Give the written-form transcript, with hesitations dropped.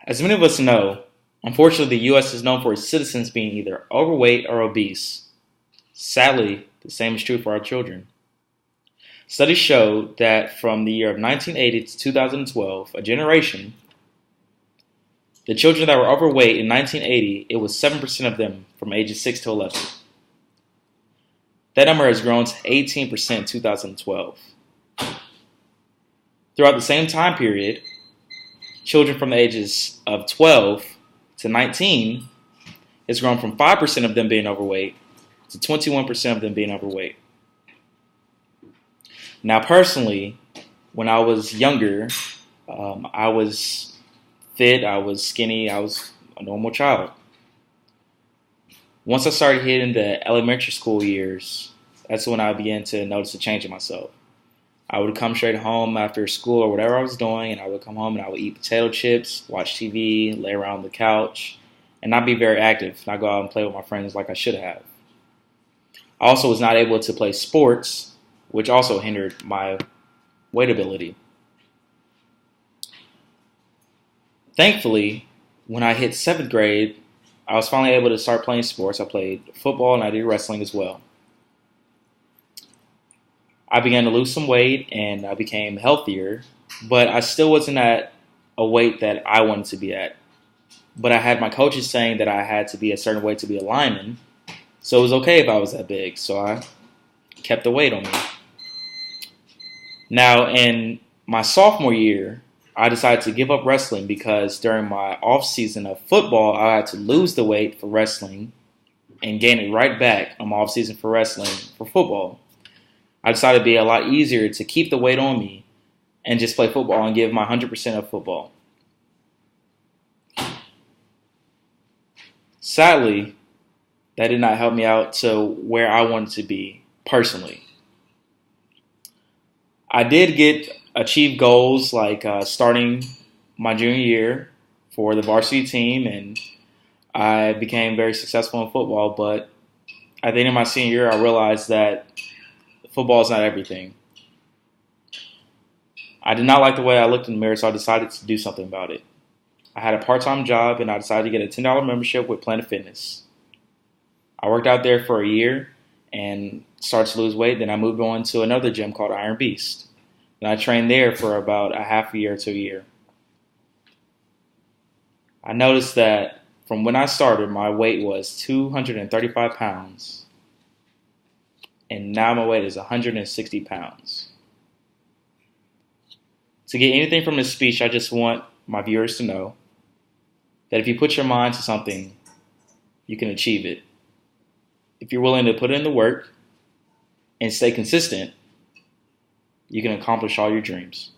As many of us know, unfortunately, the U.S. is known for its citizens being either overweight or obese. Sadly, the same is true for our children. Studies show that from the year of 1980 to 2012, a generation, the children that were overweight in 1980, it was 7% of them from ages 6 to 11. That number has grown to 18% in 2012. Throughout the same time period, children from the ages of 12 to 19 has grown from 5% of them being overweight to 21% of them being overweight. Now, personally, when I was younger, I was fit, I was skinny, I was a normal child. Once I started hitting the elementary school years, that's when I began to notice a change in myself. I would come straight home after school or whatever I was doing, and I would come home and I would eat potato chips, watch TV, lay around the couch, and not be very active, not go out and play with my friends like I should have. I also was not able to play sports, which also hindered my weight ability. Thankfully, when I hit 7th grade, I was finally able to start playing sports. I played football and I did wrestling as well. I began to lose some weight and I became healthier, but I still wasn't at a weight that I wanted to be at. But I had my coaches saying that I had to be a certain weight to be a lineman, so it was okay if I was that big, so I kept the weight on me. Now, in my sophomore year, I decided to give up wrestling because during my off season of football, I had to lose the weight for wrestling and gain it right back on my off season for wrestling for football. I decided it'd be a lot easier to keep the weight on me and just play football and give my 100% of football. Sadly, that did not help me out to where I wanted to be personally. I did achieve goals like starting my junior year for the varsity team, and I became very successful in football. But at the end of my senior year, I realized that football is not everything. I did not like the way I looked in the mirror, so I decided to do something about it. I had a part-time job, and I decided to get a $10 membership with Planet Fitness. I worked out there for a year and started to lose weight. Then I moved on to another gym called Iron Beast. And I trained there for about a half a year to a year. I noticed that from when I started, my weight was 235 pounds. And now my weight is 160 pounds. To get anything from this speech, I just want my viewers to know that if you put your mind to something, you can achieve it. If you're willing to put in the work and stay consistent, you can accomplish all your dreams.